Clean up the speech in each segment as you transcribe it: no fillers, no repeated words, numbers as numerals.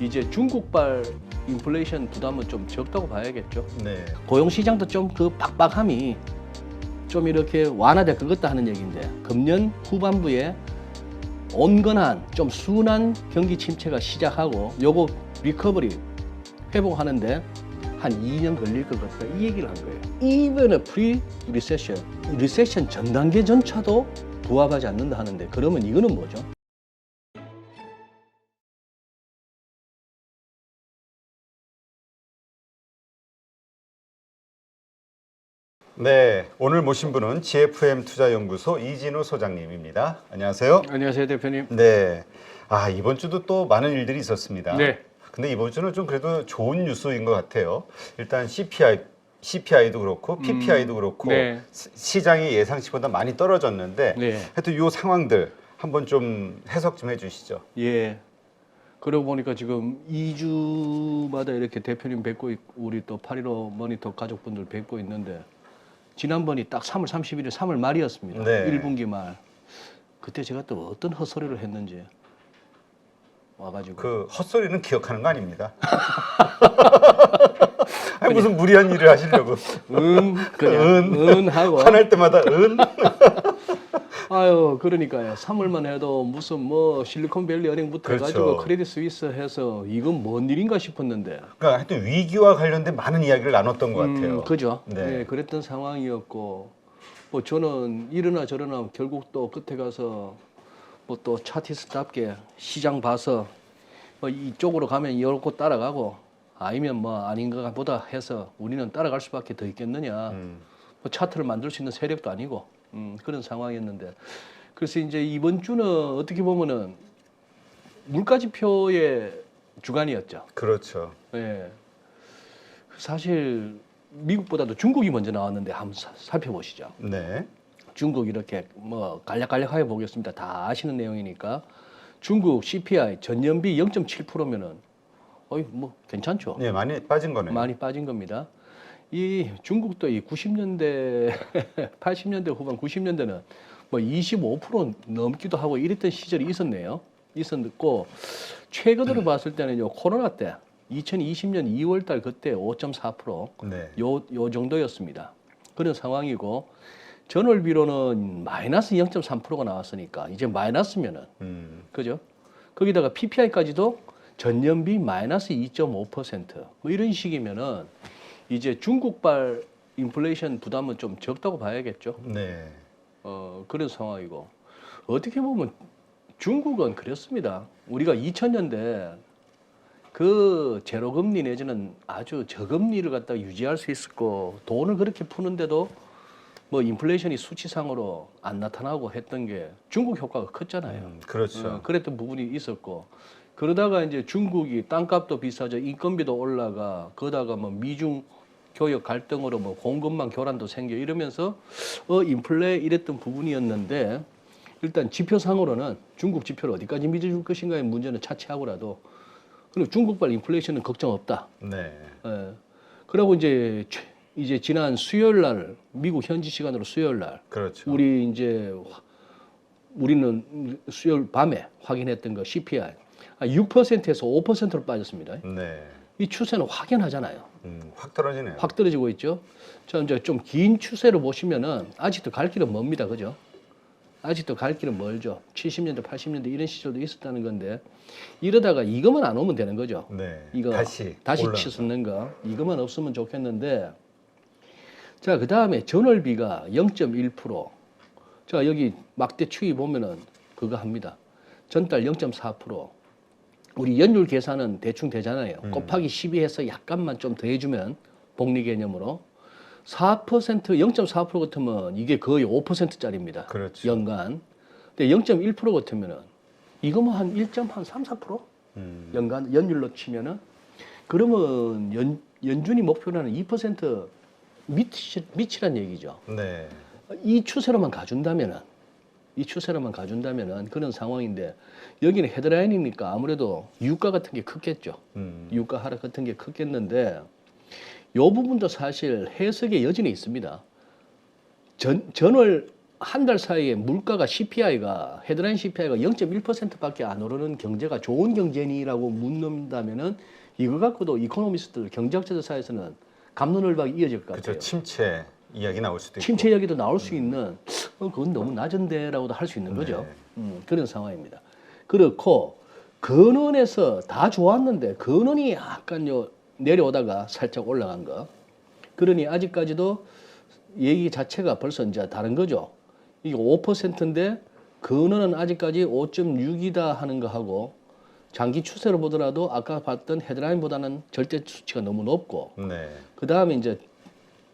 이제 중국발 인플레이션 부담은 좀 적다고 봐야겠죠. 네. 고용 시장도 좀 그 빡빡함이 좀 이렇게 완화될 것 같다 하는 얘기인데 금년 후반부에 온건한 좀 순한 경기 침체가 시작하고 요거 리커버리 회복하는데 한 2년 걸릴 것 같다 이 얘기를 한 거예요. Even a pre-recession, 리세션 전 단계전차도 부합하지 않는다 하는데 그러면 이거는 뭐죠? 네, 오늘 모신 분은 GFM 투자연구소 이진우 소장님입니다. 안녕하세요. 안녕하세요 대표님. 네, 이번 주도 또 많은 일들이 있었습니다. 네. 근데 이번 주는 좀 그래도 좋은 뉴스인 것 같아요. 일단 CPI도 그렇고 PPI도 그렇고 네. 시장이 예상치보다 많이 떨어졌는데 네. 하여튼 이 상황들 한번 좀 해석 좀 해주시죠. 예. 그러고 보니까 지금 2주마다 이렇게 대표님 뵙고 있고 우리 또 8.15 모니터 가족분들 뵙고 있는데 지난번이 딱 3월 31일 3월 말이었습니다. 네. 1분기 말. 그때 제가 또 어떤 헛소리를 했는지 와가지고 그 헛소리는 기억하는 거 아닙니다. 아니, 무슨 무리한 일을 하시려고. 그냥 하고 화날 때마다 아유 그러니까요. 3월만 해도 무슨 뭐 실리콘밸리 은행부터 그렇죠. 해가지고 크레딧 스위스 해서 이건 뭔 일인가 싶었는데 그러니까 하여튼 위기와 관련된 많은 이야기를 나눴던 것 같아요. 그죠. 네. 네, 그랬던 상황이었고 뭐 저는 이러나 저러나 결국 또 끝에 가서 뭐 또 차티스트답게 시장 봐서 뭐 이쪽으로 가면 이렇고 따라가고 아니면 뭐 아닌가 보다 해서 우리는 따라갈 수밖에 더 있겠느냐. 뭐 차트를 만들 수 있는 세력도 아니고 그런 상황이었는데 그래서 이제 이번 주는 어떻게 보면은 물가지표의 주간이었죠. 그렇죠. 예. 사실 미국보다도 중국이 먼저 나왔는데 한번 살펴보시죠. 네. 중국 이렇게 뭐 간략간략하게 보겠습니다. 다 아시는 내용이니까 중국 CPI 전년비 0.7%면은 어이 뭐 괜찮죠. 네, 많이 빠진 거네요. 많이 빠진 겁니다. 이 중국도 이 90년대 80년대 후반 90년대는 뭐 25% 넘기도 하고 이랬던 시절이 있었네요. 있었고 최근으로 봤을 때는 요 코로나 때 2020년 2월 달 그때 5.4% 네. 요 정도였습니다. 그런 상황이고 전월비로는 마이너스 0.3%가 나왔으니까 이제 마이너스면은 그죠? 거기다가 PPI까지도 전년비 마이너스 2.5%뭐 이런 식이면은 이제 중국발 인플레이션 부담은 좀 적다고 봐야겠죠. 네. 그런 상황이고 어떻게 보면 중국은 그렇습니다. 우리가 2000년대 그 제로금리 내지는 아주 저금리를 갖다 유지할 수 있었고 돈을 그렇게 푸는데도 뭐 인플레이션이 수치상으로 안 나타나고 했던 게 중국 효과가 컸잖아요. 그렇죠. 그랬던 부분이 있었고 그러다가 이제 중국이 땅값도 비싸져 인건비도 올라가 그러다가 뭐 미중 교역 갈등으로 뭐 공급망 교란도 생겨 이러면서 인플레 이랬던 부분이었는데 일단 지표상으로는 중국 지표를 어디까지 믿어줄 것인가의 문제는 차치하고라도 그리고 중국발 인플레이션은 걱정 없다. 네. 그리고 이제 지난 수요일 날 미국 현지 시간으로 수요일 날 그렇죠. 우리는 수요일 밤에 확인했던 거 CPI 6%에서 5%로 빠졌습니다. 네. 이 추세는 확연하잖아요. 확 떨어지네요. 확 떨어지고 있죠. 자, 이제 좀 긴 추세로 보시면은 아직도 갈 길은 멉니다. 그죠? 아직도 갈 길은 멀죠. 70년대, 80년대 이런 시절도 있었다는 건데 이러다가 이것만 안 오면 되는 거죠. 네. 이거 다시 치솟는 거 이것만 없으면 좋겠는데 자, 그다음에 전월비가 0.1%. 자, 여기 막대 추이 보면은 그거 합니다. 전달 0.4%. 우리 연율 계산은 대충 되잖아요. 곱하기 12 해서 약간만 좀 더 해주면 복리 개념으로 4% 0.4% 같으면 이게 거의 5%짜리입니다. 그렇죠. 연간. 근데 0.1% 같으면은 이거 뭐 한 1.3, 4%? 연간 연율로 치면은 그러면 연준이 목표라는 2% 미치란 얘기죠. 네. 이 추세로만 가준다면은 그런 상황인데 여기는 헤드라인이니까 아무래도 유가 같은 게 크겠죠. 유가 하락 같은 게 크겠는데 이 부분도 사실 해석의 여지는 있습니다. 전월 한 달 사이에 물가가 CPI가 헤드라인 CPI가 0.1%밖에 안 오르는 경제가 좋은 경제니라고 묻는다면은 이거 갖고도 이코노미스트들 경제학자들 사이에서는 갑론을박이 이어질 것 그렇죠. 같아요. 침체 이야기 나올 수도 있고. 침체 이야기도 나올 수 있는 그건 너무 낮은데라고도 할 수 있는 거죠. 네. 그런 상황입니다. 그렇고 근원에서 다 좋았는데 근원이 약간 내려오다가 살짝 올라간 거. 그러니 아직까지도 얘기 자체가 벌써 이제 다른 거죠. 이게 5%인데 근원은 아직까지 5.6이다 하는 거 하고 장기 추세로 보더라도 아까 봤던 헤드라인보다는 절대 수치가 너무 높고 네. 그 다음에 이제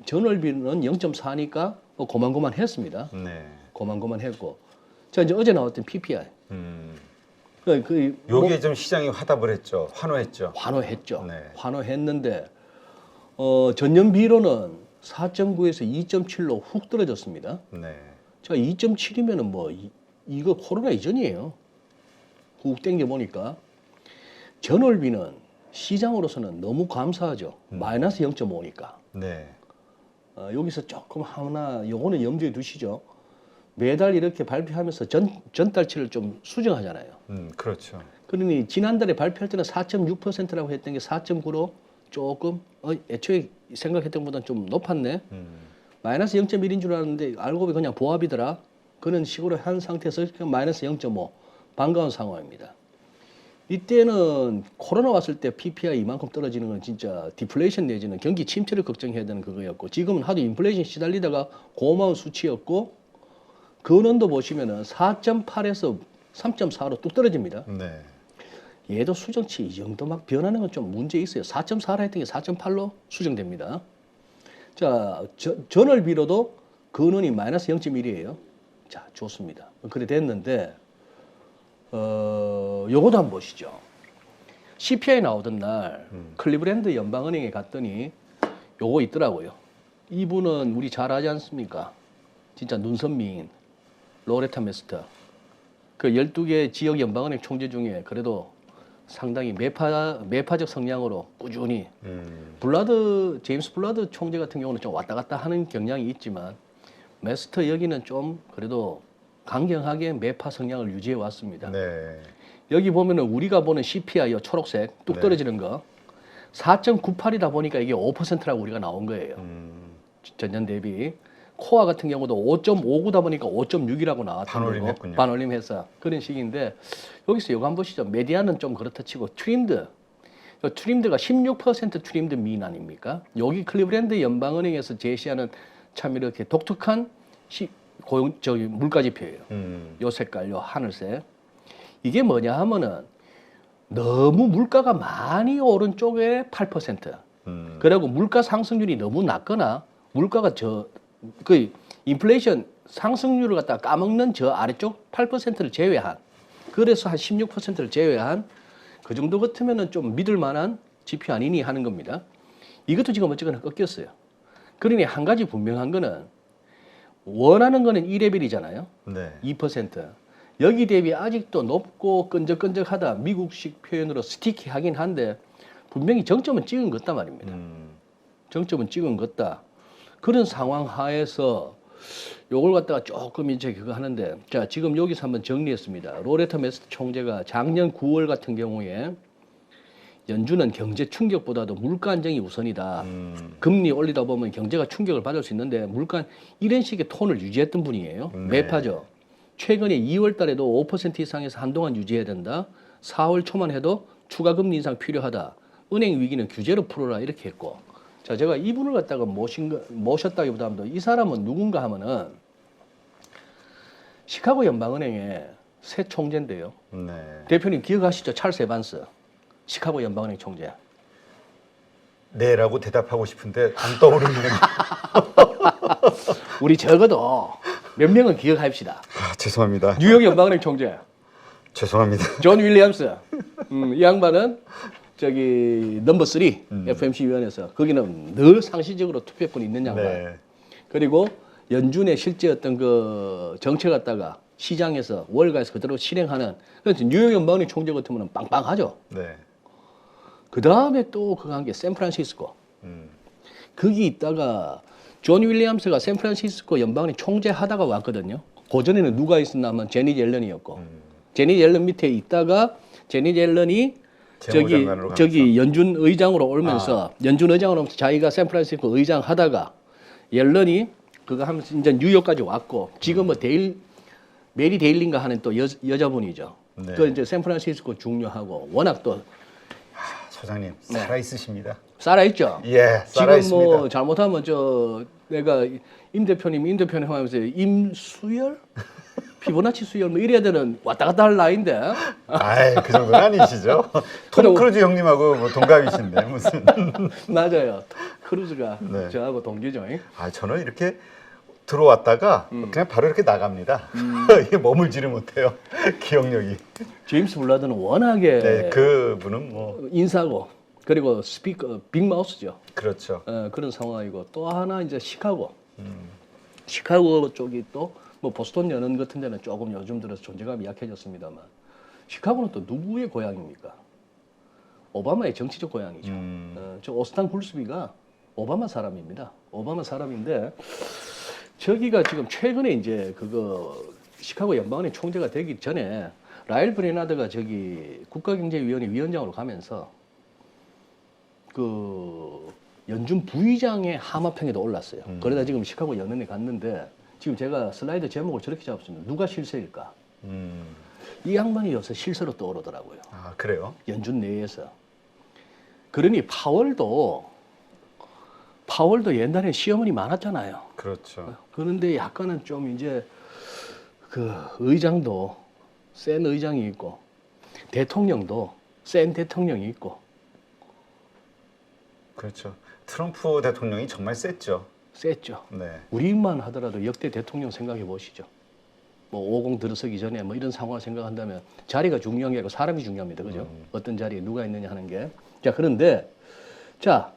전월비는 0.4니까 뭐 고만고만했습니다. 네. 고만고만했고 자 이제 어제 나왔던 PPI 요게 좀 시장이 화답을 했죠. 환호했죠. 환호했죠. 네. 환호했는데 전년비로는 4.9에서 2.7로 훅 떨어졌습니다. 네. 자 2.7이면은 뭐 이거 코로나 이전이에요. 훅 땡겨 보니까 전월비는 시장으로서는 너무 감사하죠. 마이너스 0.5니까. 네. 여기서 조금 하나 요거는 염두에 두시죠. 매달 이렇게 발표하면서 전달치를 좀 수정하잖아요. 그렇죠. 그러니 지난달에 발표할 때는 4.6%라고 했던 게 4.9로 조금 애초에 생각했던 것보다는 좀 높았네. 마이너스 0.1인 줄 알았는데 알고 보니 그냥 보합이더라. 그런 식으로 한 상태에서 그냥 마이너스 0.5 반가운 상황입니다. 이때는 코로나 왔을 때 PPI 이만큼 떨어지는 건 진짜 디플레이션 내지는 경기 침체를 걱정해야 되는 그거였고 지금은 하도 인플레이션 시달리다가 고마운 수치였고 근원도 보시면은 4.8에서 3.4로 뚝 떨어집니다. 네. 얘도 수정치 이 정도 막 변하는 건 좀 문제 있어요. 4.4라 했던 게 4.8로 수정됩니다. 자, 전월비로도 근원이 마이너스 0.1이에요. 자, 좋습니다. 그래 됐는데 요거도 한번 보시죠. CPI 나오던 날 클리브랜드 연방은행에 갔더니 요거 있더라고요. 이분은 우리 잘 아지 않습니까? 진짜 눈선미인 로레타 메스터. 그 12개 지역 연방은행 총재 중에 그래도 상당히 매파적 성향으로 꾸준히 제임스 블라드 총재 같은 경우는 좀 왔다 갔다 하는 경향이 있지만 메스터 여기는 좀 그래도 강경하게 매파 성향을 유지해 왔습니다. 네. 여기 보면은 우리가 보는 CPI 초록색 뚝 떨어지는 거 4.98이다 보니까 이게 5%라고 우리가 나온 거예요. 전년 대비. 코아 같은 경우도 5.59다 보니까 5.6이라고 나왔던 반올림했군요. 반올림해서 그런 식인데 여기서 이거 한번 보시죠. 메디안은 좀 그렇다 치고 트림드가 16% 트림드 미인 아닙니까? 여기 클리브랜드 연방은행에서 제시하는 참 이렇게 독특한 물가지표예요. 요 색깔, 요 하늘색. 이게 뭐냐 하면은 너무 물가가 많이 오른 쪽에 8%. 그리고 물가 상승률이 너무 낮거나 물가가 그 인플레이션 상승률을 갖다 까먹는 저 아래쪽 8%를 제외한 그래서 한 16%를 제외한 그 정도 같으면은 좀 믿을 만한 지표 아니니 하는 겁니다. 이것도 지금 어쨌거나 꺾였어요. 그러니 한 가지 분명한 거는 원하는 거는 1레벨이잖아요. 네. 2%. 여기 대비 아직도 높고 끈적끈적하다. 미국식 표현으로 스티키하긴 한데 분명히 정점은 찍은 것다 말입니다. 정점은 찍은 것다. 그런 상황 하에서 요걸 갖다가 조금 이제 그거 하는데 자 지금 여기서 한번 정리했습니다. 로레타 메스터 총재가 작년 9월 같은 경우에 연준은 경제 충격보다도 물가 안정이 우선이다. 금리 올리다 보면 경제가 충격을 받을 수 있는데 물가 이런 식의 톤을 유지했던 분이에요. 매파죠. 최근에 2월 달에도 5% 이상에서 한동안 유지해야 된다. 4월 초만 해도 추가 금리 인상 필요하다. 은행 위기는 규제로 풀어라 이렇게 했고 자, 제가 이분을 갖다가 모셨다기보다도 이 사람은 누군가 하면은 시카고 연방은행의 새 총재인데요. 네. 대표님 기억하시죠? 찰스 에반스. 시카고 연방은행 총재. 네라고 대답하고 싶은데 안 떠오르네요. 우리 적어도 몇 명은 기억합시다. 아, 죄송합니다. 뉴욕 연방은행 총재. 죄송합니다. 존 윌리엄스. 이 양반은 저기 넘버 3 FMC 위원회에서 거기는 늘 상시적으로 투표권 있는 양반. 네. 그리고 연준의 실제 어떤 그 정책 갖다가 시장에서 월가에서 그대로 실행하는 그래서 뉴욕 연방은행 총재 같으면 빵빵하죠. 네. 그 다음에 또 그거 한 게 샌프란시스코. 거기 있다가 존 윌리엄스가 샌프란시스코 연방의 총재하다가 왔거든요. 그 전에는 누가 있었나 하면 제니 옐런이었고, 제니 옐런 밑에 있다가 제니 옐런이 재무장관으로 저기 연준 의장으로 오면서 연준 의장으로 오면서 자기가 샌프란시스코 의장 하다가 옐런이 그거 하면서 이제 뉴욕까지 왔고 지금 뭐 메리 데일린가 하는 또 여자분이죠. 네. 그 이제 샌프란시스코 중요하고 워낙 또 소장님 살아 있으십니다. 살아 있죠. 예, 살아 지금 뭐 있습니다. 잘못하면 내가 임 대표님 하면서 임수열, 피보나치 수열 뭐 이래야 되는 왔다 갔다 할 나이인데. 아이, 그 정도는 아니시죠. 톰 크루즈 형님하고 뭐 동갑이신데 무슨. 맞아요. 크루즈가 네. 저하고 동기죠. 아, 저는 이렇게 들어왔다가 그냥 바로 이렇게 나갑니다. 이게 머물지를 못해요. 기억력이. 제임스 블라드는 워낙에 네, 그분은 뭐 인사고 그리고 스피커 빅마우스죠. 그렇죠. 그런 상황이고 또 하나 이제 시카고 쪽이 또 뭐 보스턴 연은 같은 데는 조금 요즘 들어서 존재감이 약해졌습니다만 시카고는 또 누구의 고향입니까? 오바마의 정치적 고향이죠. 저 오스탄 굴스비가 오바마 사람입니다. 오바마 사람인데 저기가 지금 최근에 이제 그거 시카고 연방의 총재가 되기 전에 라일 브레나드가 저기 국가경제위원회 위원장으로 가면서 그 연준 부의장의 하마평에도 올랐어요. 그러다 지금 시카고 연은에 갔는데 지금 제가 슬라이드 제목을 저렇게 잡았습니다. 누가 실세일까? 이 양반이 요새 실세로 떠오르더라고요. 아, 그래요? 연준 내에서. 그러니 파월도 옛날에 시어머니 많았잖아요. 그렇죠. 그런데 약간은 좀 이제 그 의장도 센 의장이 있고 대통령도 센 대통령이 있고 그렇죠. 트럼프 대통령이 정말 셌죠. 셌죠. 네. 우리만 하더라도 역대 대통령 생각해 보시죠. 뭐 50 들어서기 전에 뭐 이런 상황을 생각한다면 자리가 중요한 게 아니고 사람이 중요합니다. 그죠? 어떤 자리에 누가 있느냐 하는 게. 자, 그런데 자,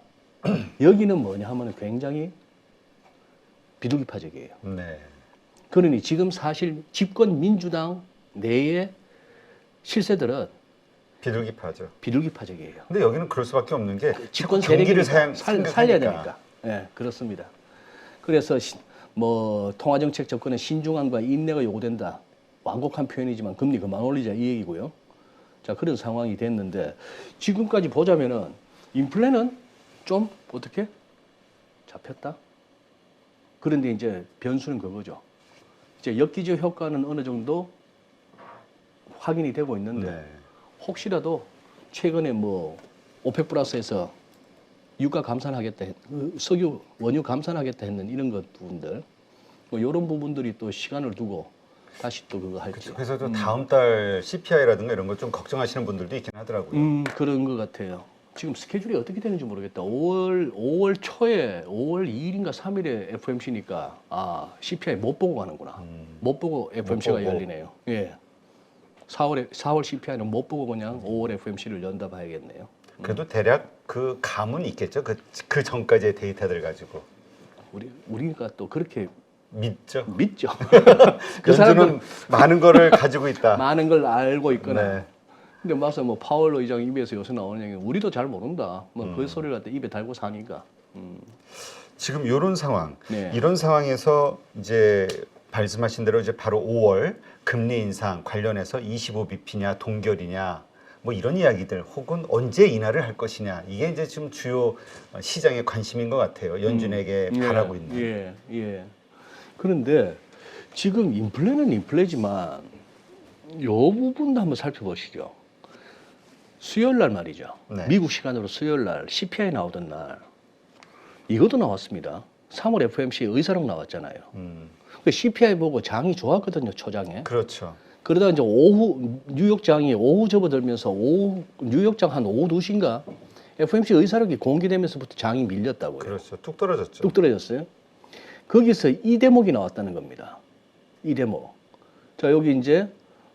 여기는 뭐냐 하면 굉장히 비둘기파적이에요. 네. 그러니 지금 사실 집권 민주당 내의 실세들은 비둘기파죠. 비둘기파적이에요. 근데 여기는 그럴 수밖에 없는 게 집권 경기를 세력이니까 살려야 생각하니까. 되니까. 예, 그렇습니다. 그래서 뭐 통화정책 접근에 신중함과 인내가 요구된다. 완곡한 표현이지만 금리 그만 올리자 이 얘기고요. 자, 그런 상황이 됐는데 지금까지 보자면은 인플레는 좀 어떻게 잡혔다. 그런데 이제 변수는 그거죠. 이제 역기저 효과는 어느 정도 확인이 되고 있는데 네. 혹시라도 최근에 뭐 오펙 플러스에서 유가 감산하겠다, 석유 원유 감산하겠다 했는 이런 것들, 뭐 이런 부분들이 또 시간을 두고 다시 또 그거 할지. 그래서 또 다음 달 CPI라든가 이런 거 좀 걱정하시는 분들도 있긴 하더라고요. 그런 것 같아요. 지금 스케줄이 어떻게 되는지 모르겠다. 5월 초에 5월 2일인가 3일에 FOMC니까 CPI 못 보고 가는구나. 못 보고 FOMC가 보고. 열리네요. 예. 4월 CPI는 못 보고 그냥 5월 FOMC를 연다 봐야겠네요. 그래도 대략 그 감은 있겠죠. 그 전까지의 데이터들 가지고 우리가 또 그렇게 믿죠. 믿죠. 그 연준은 사람들 많은 거를 가지고 있다. 많은 걸 알고 있거나. 네. 근데 맞아 뭐 파월 의장 입에서 요새 나오는 얘기 우리도 잘 모른다. 뭐 그 소리를 갖다 입에 달고 사니까. 지금 이런 상황, 네. 이런 상황에서 이제 말씀하신 대로 이제 바로 5월 금리 인상 관련해서 25bp냐 동결이냐 뭐 이런 이야기들 혹은 언제 인하를 할 것이냐 이게 이제 지금 주요 시장의 관심인 것 같아요. 연준에게 바라고 있는. 예. 그런데 지금 인플레는 인플레지만 요 부분도 한번 살펴보시죠. 수요일 날 말이죠. 네. 미국 시간으로 수요일 날 CPI 나오던 날 이것도 나왔습니다. 3월 FOMC 의사록 나왔잖아요. 그 CPI 보고 장이 좋았거든요, 초장에. 그렇죠. 그러다 이제 오후 뉴욕장이 오후 접어들면서 뉴욕장 한 오후 2시인가 FOMC 의사록이 공개되면서부터 장이 밀렸다고요. 그렇죠. 뚝 떨어졌죠. 뚝 떨어졌어요. 거기서 이 대목이 나왔다는 겁니다. 이 대목. 자, 여기 이제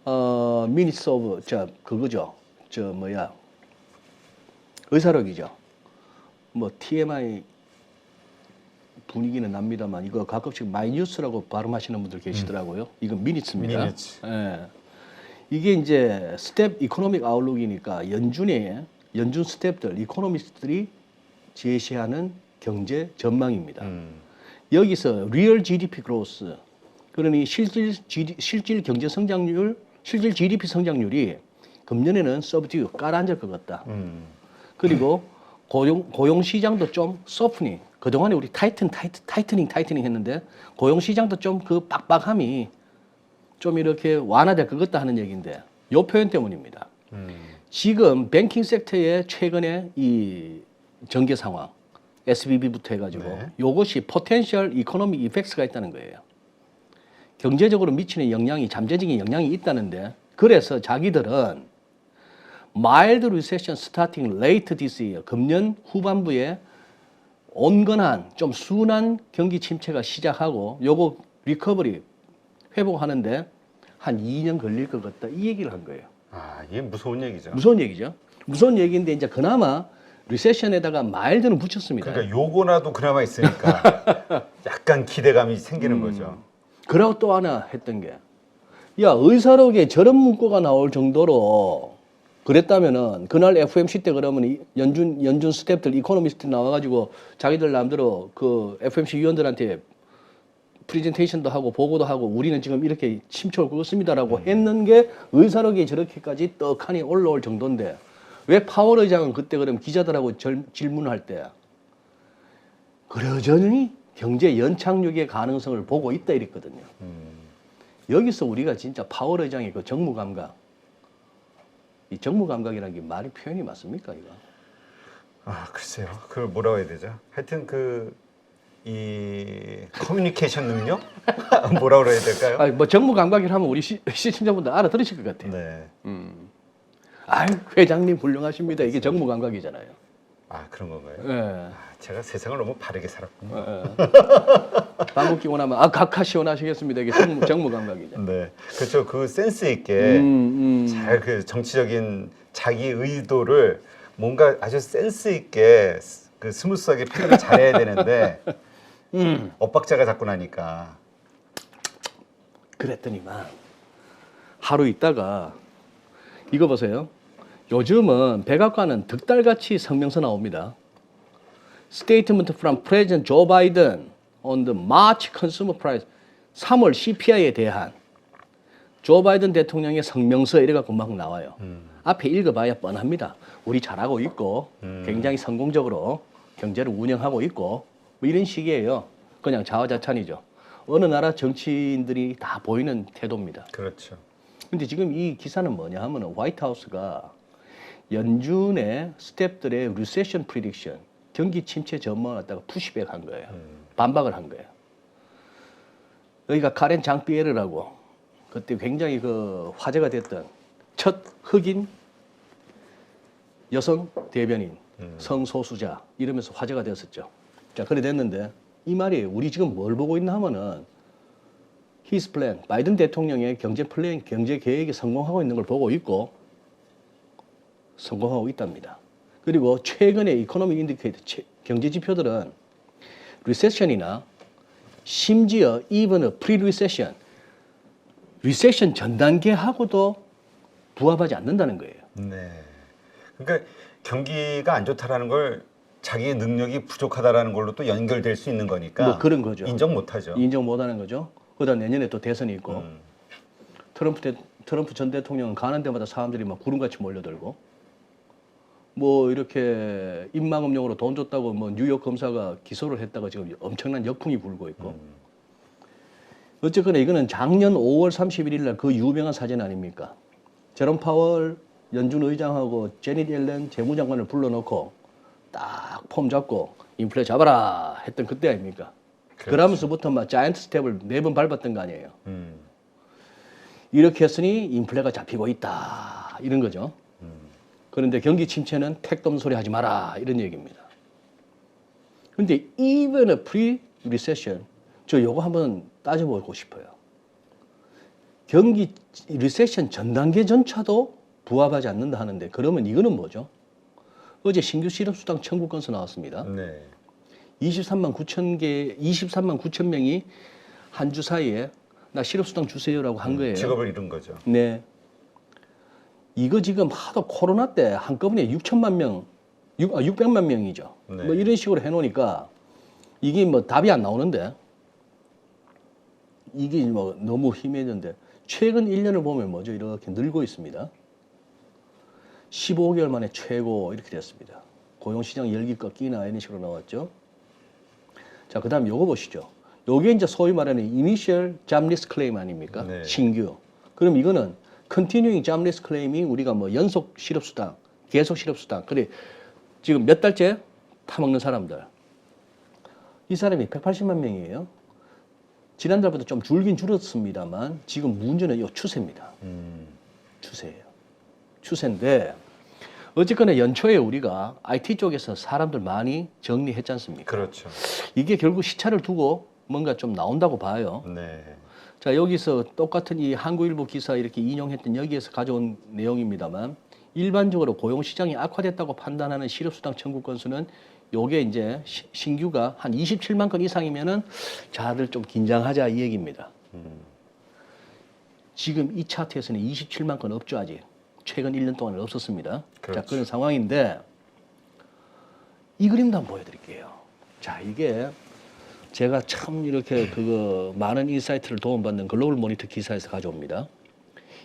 minutes of 그거죠. 의사록이죠. 뭐 TMI 분위기는 납니다만 이거 가끔씩 마이뉴스라고 발음하시는 분들 계시더라고요. 이건 미니츠입니다. Minutes. 예. 이게 이제 스텝 이코노믹 아웃룩이니까 연준 스텝들 이코노미스트들이 제시하는 경제 전망입니다. 여기서 real GDP growth, 그러니 실질 경제 성장률, 실질 GDP 성장률이 금년에는 subdue 깔아앉을 것 같다. 그리고 고용 시장도 좀 softening. 그동안에 우리 타이트닝 했는데 고용 시장도 좀 그 빡빡함이 좀 이렇게 완화될 것 같다 하는 얘기인데 요 표현 때문입니다. 지금 뱅킹 섹터의 최근의 이 전개 상황, SVB부터 해가지고 네. 요것이 포텐셜 이코노미 이펙트가 있다는 거예요. 경제적으로 미치는 영향이 잠재적인 영향이 있다는데 그래서 자기들은 mild recession starting late this year, 금년 후반부에 온건한 좀 순한 경기 침체가 시작하고 요거 리커버리 회복하는데 한 2년 걸릴 것 같다 이 얘기를 한 거예요. 아, 이게 무서운 얘기죠. 무서운 얘기죠. 무서운 얘기인데 이제 그나마 리세션에다가 마일드는 붙였습니다. 그러니까 요거라도 그나마 있으니까 약간 기대감이 생기는 거죠. 그리고 또 하나 했던 게, 야, 의사록에 저런 문구가 나올 정도로 그랬다면은 그날 FMC 때 그러면 연준 스태프들 이코노미스트 나와가지고 자기들 남대로 그 FMC 위원들한테 프레젠테이션도 하고 보고도 하고 우리는 지금 이렇게 침체를 걷습니다라고 했는 게 의사록에 저렇게까지 떡하니 올라올 정도인데 왜 파월 의장은 그때 그럼 기자들하고 질문할 때 그러저니 경제 연착륙의 가능성을 보고 있다 이랬거든요. 여기서 우리가 진짜 파월 의장의 그 정무 감각, 이 정무 감각이라는 게 말이 표현이 맞습니까 이거? 아, 글쎄요. 그걸 뭐라고 해야 되죠? 하여튼 이 커뮤니케이션 능력? 뭐라고 그래야 될까요? 아니, 뭐 정무 감각이라 하면 우리 시청자분들 알아들으실 것 같아요. 네. 아유, 회장님 훌륭하십니다. 이게 정무 감각이잖아요. 아, 그런 건가요? 예. 아, 제가 세상을 너무 바르게 살았군요. 방귀 끼고 나면 각하 시원하시겠습니다. 이게 정무 감각이죠. 네. 그렇죠. 그 센스 있게 잘 그 정치적인 자기 의도를 뭔가 아주 센스 있게 그 스무스하게 표현을 잘해야 되는데 엇박자가 자꾸 나니까. 그랬더니만 하루 있다가 이거 보세요. 요즘은 백악관은 득달같이 성명서 나옵니다. Statement from President Joe Biden on the March Consumer Price 3월 CPI에 대한 조 바이든 대통령의 성명서 이래갖고 막 나와요. 앞에 읽어봐야 뻔합니다. 우리 잘하고 있고 굉장히 성공적으로 경제를 운영하고 있고 뭐 이런 식이에요. 그냥 자화자찬이죠. 어느 나라 정치인들이 다 보이는 태도입니다. 그렇죠. 근데 지금 이 기사는 뭐냐 하면은 화이트하우스가 연준의 스태프들의 리세션 프리딕션, 경기 침체 전망을 갖다가 푸시백 한 거예요. 반박을 한 거예요. 여기가 카렌 장피에르라고 그때 굉장히 그 화제가 됐던 첫 흑인 여성 대변인, 성소수자 이러면서 화제가 됐었죠. 자, 그래 됐는데 이 말이 우리 지금 뭘 보고 있나 하면은 his plan, 바이든 대통령의 경제 플랜, 경제 계획이 성공하고 있는 걸 보고 있고 성공하고 있답니다. 그리고 최근의 이코노미 인디케이터 경제 지표들은 리세션이나 심지어 even 프리-리세션, 리세션 전 단계하고도 부합하지 않는다는 거예요. 네. 그러니까 경기가 안 좋다라는 걸 자기의 능력이 부족하다라는 걸로 또 연결될 수 있는 거니까 뭐 그런 거죠. 인정 못하죠. 인정 못하는 거죠. 그다음 내년에 또 대선이 있고 트럼프 전 대통령은 가는 데마다 사람들이 막 구름같이 몰려들고 뭐 이렇게 입막음용으로 돈 줬다고 뭐 뉴욕 검사가 기소를 했다가 지금 엄청난 역풍이 불고 있고 어쨌거나 이거는 작년 5월 31일 날 그 유명한 사진 아닙니까? 제롬 파월 연준 의장하고 제닛 옐렌 재무장관을 불러놓고 딱 폼 잡고 인플레 잡아라 했던 그때 아닙니까? 그렇죠. 그러면서부터 막 자이언트 스텝을 4번 밟았던 거 아니에요. 이렇게 했으니 인플레가 잡히고 있다 이런 거죠. 그런데 경기 침체는 택돔 소리 하지 마라 이런 얘기입니다. 그런데 even a pre-recession 저 요거 한번 따져보고 싶어요. 경기 리세션 전 단계전차도 부합하지 않는다 하는데 그러면 이거는 뭐죠? 어제 신규 실업수당 청구 건수 나왔습니다. 네. 23만 9천 명이 한 주 사이에 나 실업수당 주세요라고 한 거예요. 직업을 잃은 거죠. 네. 이거 지금 하도 코로나 때 한꺼번에 600만 명이죠. 네. 뭐 이런 식으로 해놓으니까 이게 뭐 답이 안 나오는데 이게 뭐 너무 희미해졌는데 최근 1년을 보면 뭐죠? 이렇게 늘고 있습니다. 15개월 만에 최고 이렇게 됐습니다. 고용시장 열기가 끼나 이런 식으로 나왔죠. 자, 그 다음 요거 보시죠. 요게 이제 소위 말하는 Initial Jobless Claim 아닙니까? 네. 신규. 그럼 이거는 Continuing Jobless Claim이 우리가 뭐 연속 실업수당, 계속 실업수당. 그래, 지금 몇 달째 타먹는 사람들. 이 사람이 180만 명이에요. 지난달보다 좀 줄긴 줄었습니다만 지금 문제는 이 추세입니다. 추세예요. 추세인데 어쨌거나 연초에 우리가 IT 쪽에서 사람들 많이 정리했지 않습니까? 그렇죠. 이게 결국 시차를 두고 뭔가 좀 나온다고 봐요. 네. 자, 여기서 똑같은 이 한국일보 기사 이렇게 인용했던 여기에서 가져온 내용입니다만 일반적으로 고용시장이 악화됐다고 판단하는 실업수당 청구 건수는 요게 이제 신규가 한 27만 건 이상이면은 자들 좀 긴장하자 이 얘기입니다. 지금 이 차트에서는 27만 건 없죠, 아직. 최근 1년 동안은 없었습니다. 그렇죠. 자, 그런 상황인데 이 그림도 한번 보여드릴게요. 자, 이게 제가 참 이렇게 그거 많은 인사이트를 도움받는 글로벌 모니터 기사에서 가져옵니다.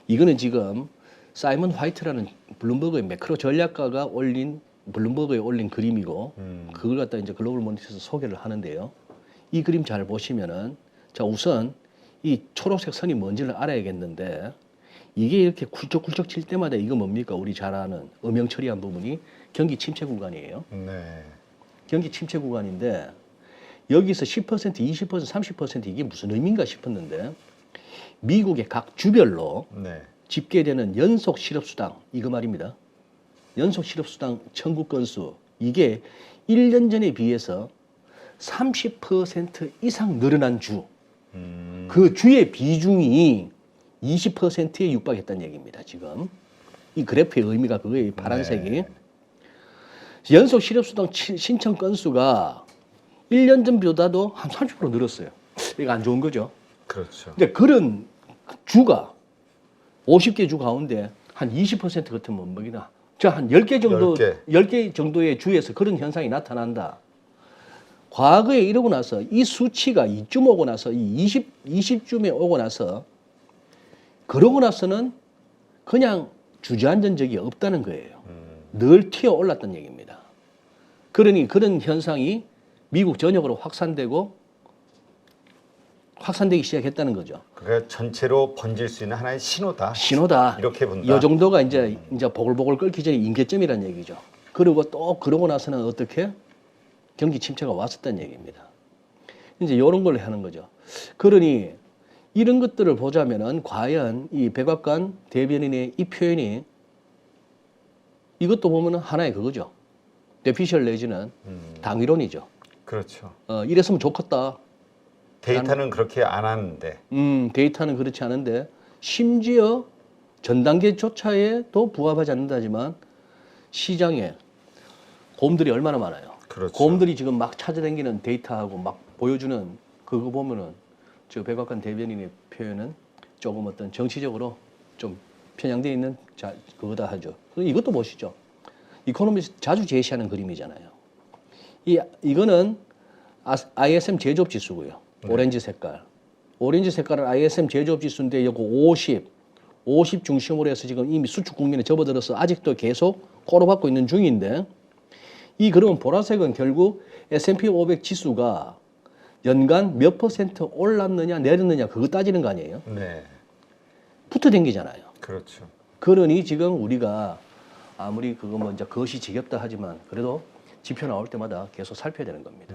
이거는 지금 사이먼 화이트라는 블룸버그의 매크로 전략가가 올린 블룸버그에 올린 그림이고 그걸 갖다 이제 글로벌 모니터에서 소개를 하는데요. 이 그림 잘 보시면은 자, 우선 이 초록색 선이 뭔지를 알아야겠는데 이게 이렇게 굴쩍굴쩍 칠 때마다 이거 뭡니까? 우리 잘 아는 음영 처리한 부분이 경기 침체 구간이에요. 네. 경기 침체 구간인데 여기서 10%, 20%, 30% 이게 무슨 의미인가 싶었는데 미국의 각 주별로 네. 집계되는 연속 실업수당 이거 말입니다. 연속 실업수당 청구 건수 이게 1년 전에 비해서 30% 이상 늘어난 주. 그 주의 비중이 20%에 육박했다는 얘기입니다. 지금 이 그래프의 의미가 그거예요. 파란색이. 네. 연속 실업수당 신청 건수가 1년 전보다도 한 30% 늘었어요. 이거 안 좋은 거죠. 그렇죠. 근데 그런 주가 50개 주 가운데 한 20% 같으면 뭐기나 한 10개 정도 10개 정도의 주에서 그런 현상이 나타난다. 과거에 이러고 나서 이 수치가 이쯤 오고 나서 이 20쯤에 오고 나서 그러고 나서는 그냥 주저앉은 적이 없다는 거예요. 늘 튀어 올랐던 얘기입니다. 그러니 그런 현상이 미국 전역으로 확산되기 시작했다는 거죠. 그러니까 전체로 번질 수 있는 하나의 신호다. 신호다. 이렇게 본다. 이 정도가 이제 보글보글 끓기 전에 임계점이라는 얘기죠. 그리고 또 그러고 나서는 어떻게 경기 침체가 왔었다는 얘기입니다. 이제 이런 걸 하는 거죠. 그러니 이런 것들을 보자면은 과연 이 백악관 대변인의 이 표현이 이것도 보면은 하나의 그거죠. 뇌피셜 내지는 당위론이죠. 그렇죠. 이랬으면 좋겠다. 데이터는 그렇게 안 하는데. 데이터는 그렇지 않은데 심지어 전 단계조차에도 부합하지 않는다지만 시장에 곰들이 얼마나 많아요. 그렇죠. 곰들이 지금 막 찾아다니는 데이터하고 막 보여주는 그거 보면은 저 백악관 대변인의 표현은 조금 어떤 정치적으로 좀 편향되어 있는 그거다 하죠. 이것도 보시죠. 이코노미스트 자주 제시하는 그림이잖아요. 이거는 ISM 제조업 지수고요. 오렌지 색깔. 오렌지 색깔은 ISM 제조업 지수인데 이거 50 중심으로 해서 지금 이미 수축 국면에 접어들어서 아직도 계속 꼬로박고 있는 중인데 이 그러면 보라색은 결국 S&P 500 지수가 연간 몇 % 올랐느냐 내렸느냐 그거 따지는 거 아니에요? 네. 붙어 댕기잖아요. 그렇죠. 그러니 지금 우리가 아무리 그거 뭐 이제 그것이 지겹다 하지만 그래도 지표 나올 때마다 계속 살펴야 되는 겁니다.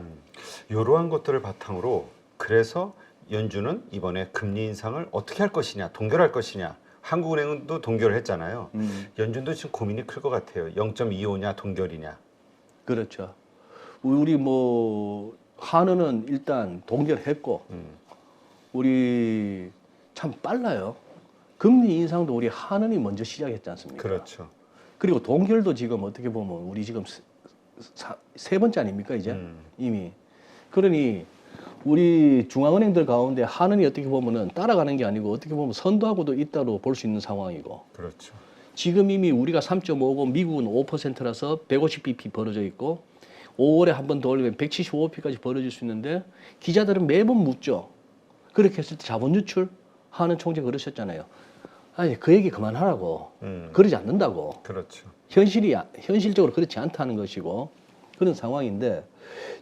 이러한 것들을 바탕으로 그래서 연준은 이번에 금리 인상을 어떻게 할 것이냐, 동결할 것이냐. 한국은행도 동결을 했잖아요. 연준도 지금 고민이 클 것 같아요. 0.25냐 동결이냐. 그렇죠. 우리 뭐 한은은 일단 동결했고 우리 참 빨라요. 금리 인상도 우리 한은이 먼저 시작했지 않습니까? 그렇죠. 그리고 동결도 지금 어떻게 보면 우리 지금 세 번째 아닙니까 이제 이미. 그러니 우리 중앙은행들 가운데 한은이 어떻게 보면은 따라가는 게 아니고 어떻게 보면 선도하고도 있다로 볼 수 있는 상황이고. 그렇죠. 지금 이미 우리가 3.5고 미국은 5%라서 150bp 벌어져 있고 5월에 한 번 더 올리면 175bp까지 벌어질 수 있는데 기자들은 매번 묻죠. 그렇게 했을 때 자본 유출 하는 총재 그러셨잖아요. 아니 그 얘기 그만하라고. 그러지 않는다고. 그렇죠. 현실적으로 그렇지 않다는 것이고 그런 상황인데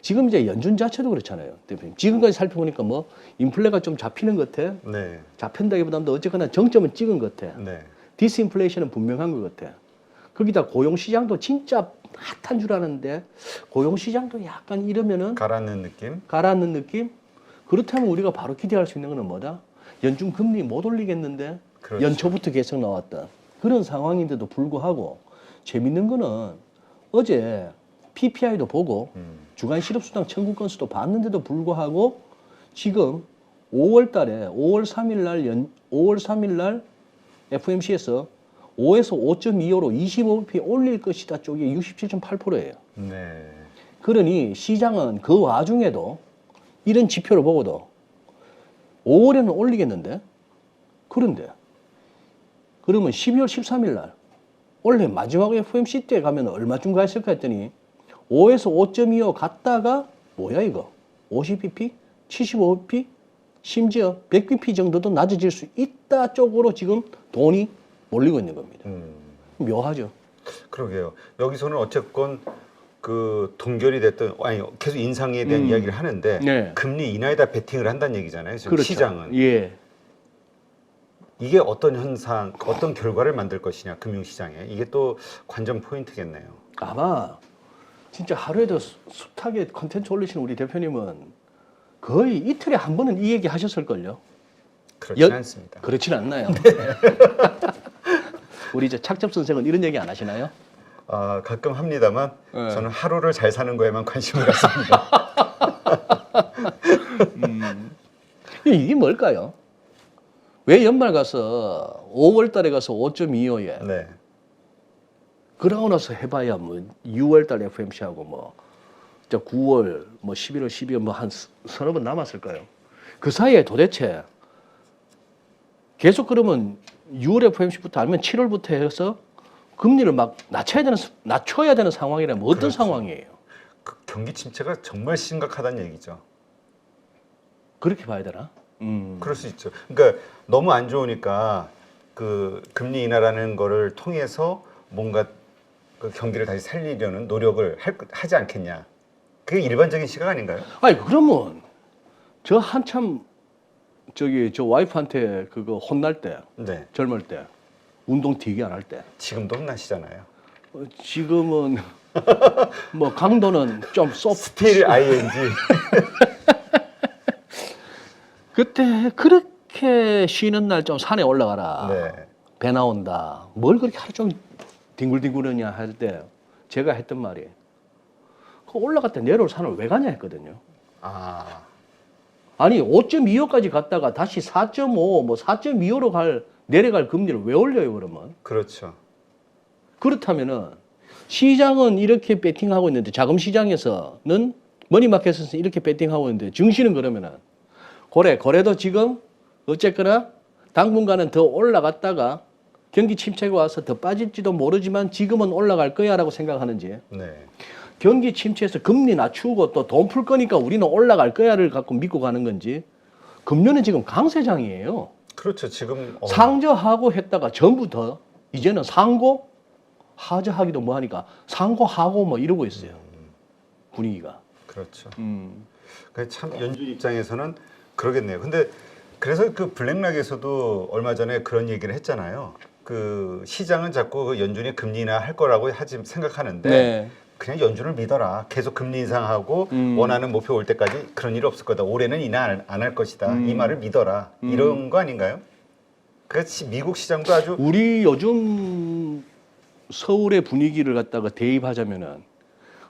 지금 이제 연준 자체도 그렇잖아요. 대표님. 지금까지 살펴보니까 뭐 인플레가 좀 잡히는 것 같아. 네. 잡힌다기보다도 어쨌거나 정점은 찍은 것 같아. 네. 디스인플레이션은 분명한 것 같아. 거기다 고용시장도 진짜 핫한 줄 아는데 고용시장도 약간 이러면은 가라앉는 느낌? 그렇다면 우리가 바로 기대할 수 있는 거는 뭐다? 연준 금리 못 올리겠는데 그렇죠. 연초부터 계속 나왔던 그런 상황인데도 불구하고 재밌는 거는 어제 PPI도 보고 주간 실업수당 청구 건수도 봤는데도 불구하고 지금 5월 3일 날 FOMC에서 5에서 5.25로 25bp 올릴 것이다 쪽이 67.8%예요. 네. 그러니 시장은 그 와중에도 이런 지표를 보고도 5월에는 올리겠는데 그런데 그러면 12월 13일 날 원래 마지막 FOMC 때 가면 얼마쯤 가 있을까 했더니 5에서 5.25 갔다가 뭐야 이거 50bp? 75bp? 심지어 100bp 정도도 낮아질 수 있다 쪽으로 지금 돈이 몰리고 있는 겁니다. 묘하죠. 그러게요. 여기서는 어쨌건 그 동결이 됐던 아니 계속 인상에 대한 이야기를 하는데 네. 금리 인하에다 베팅을 한다는 얘기잖아요. 지금 그렇죠. 시장은. 예. 이게 어떤 현상, 어떤 결과를 만들 것이냐 금융시장에 이게 또 관전 포인트겠네요. 아마 진짜 하루에도 숱하게 컨텐츠 올리시는 우리 대표님은 거의 이틀에 한 번은 이 얘기 하셨을걸요. 그렇진 않습니다. 그렇진 않나요? 우리 이제 착접 선생은 이런 얘기 안 하시나요? 아, 가끔 합니다만 네. 저는 하루를 잘 사는 거에만 관심을 갖습니다. 이게 뭘까요? 왜 연말 가서 5월 달에 가서 5.25에 네. 그러고 나서 해봐야 뭐 6월 달 FMC하고 뭐 9월, 뭐 11월, 12월 뭐 한 서너 번 남았을까요? 그 사이에 도대체 계속 그러면 6월 FMC부터 아니면 7월부터 해서 금리를 막 낮춰야 되는 상황이라면 어떤 그렇죠. 상황이에요? 그 경기 침체가 정말 심각하다는 얘기죠. 그렇게 봐야 되나? 그럴 수 있죠. 그러니까 너무 안 좋으니까 그 금리 인하라는 거를 통해서 뭔가 그 경기를 다시 살리려는 노력을 하지 않겠냐. 그게 일반적인 시각 아닌가요? 아니 그러면 저 한참 저 와이프한테 그거 혼날 때 네. 젊을 때 운동 되게 안 할 때 지금도 혼나시잖아요. 지금은 뭐 강도는 좀 스틸 ING. 그때 그렇게 쉬는 날 좀 산에 올라가라. 네. 배 나온다. 뭘 그렇게 하루 종일 뒹굴뒹굴하냐 할 때 제가 했던 말이 그 올라갈 때 내려올 산을 왜 가냐 했거든요. 아. 아니 5.25까지 갔다가 다시 4.5, 뭐 4.25로 내려갈 금리를 왜 올려요 그러면? 그렇죠. 그렇다면은 시장은 이렇게 베팅하고 있는데 자금 시장에서는 머니마켓에서 이렇게 베팅하고 있는데 증시는 그러면은 거래도 지금 어쨌거나 당분간은 더 올라갔다가 경기 침체가 와서 더 빠질지도 모르지만 지금은 올라갈 거야라고 생각하는지 네. 경기 침체에서 금리 낮추고 또 돈 풀 거니까 우리는 올라갈 거야를 갖고 믿고 가는 건지 금년은 지금 강세장이에요. 그렇죠. 지금 상저하고 했다가 전부 더 이제는 상고 하저하기도 뭐하니까 상고하고 뭐 이러고 있어요. 분위기가. 그렇죠. 참 연준 입장에서는 그러겠네요. 근데 그래서 그 블랙락에서도 얼마 전에 그런 얘기를 했잖아요. 그 시장은 자꾸 그 연준이 금리 인하할 거라고 생각하는데 네. 그냥 연준을 믿어라. 계속 금리 인상하고 원하는 목표 올 때까지 그런 일 없을 거다. 올해는 인하 안 할 것이다. 이 말을 믿어라. 이런 거 아닌가요? 그렇지. 미국 시장도 아주 우리 요즘 서울의 분위기를 갖다가 대입하자면은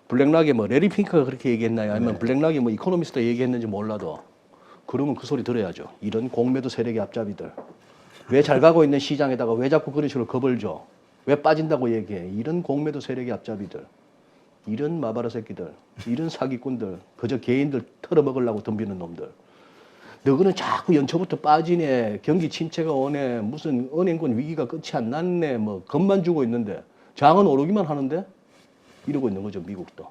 블랙락에 뭐 레리 핑크가 그렇게 얘기했나요? 아니면 네. 블랙락이 뭐 이코노미스트가 얘기했는지 몰라도 그러면 그 소리 들어야죠. 이런 공매도 세력의 앞잡이들. 왜 잘 가고 있는 시장에다가 왜 자꾸 그런 식으로 겁을 줘? 왜 빠진다고 얘기해? 이런 공매도 세력의 앞잡이들. 이런 마바라 새끼들. 이런 사기꾼들. 그저 개인들 털어먹으려고 덤비는 놈들. 너희는 자꾸 연초부터 빠지네. 경기 침체가 오네. 무슨 은행권 위기가 끝이 안 났네. 뭐 겁만 주고 있는데 장은 오르기만 하는데 이러고 있는 거죠. 미국도.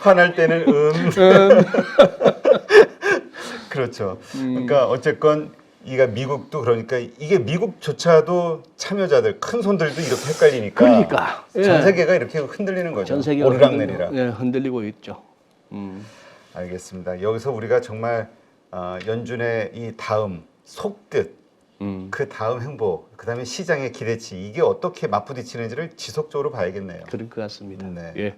화날 때는 그렇죠. 그러니까 어쨌건 이게 미국도 그러니까 이게 미국조차도 참여자들 큰 손들도 이렇게 헷갈리니까 그러니까 전 세계가 이렇게 흔들리는 거죠. 전 세계가 오르락내리락. 흔들리고 있죠. 알겠습니다. 여기서 우리가 정말 연준의 이 다음 속뜻, 그 다음 행보, 그 다음에 시장의 기대치 이게 어떻게 맞부딪히는지를 지속적으로 봐야겠네요. 그럴 것 같습니다. 네. 예.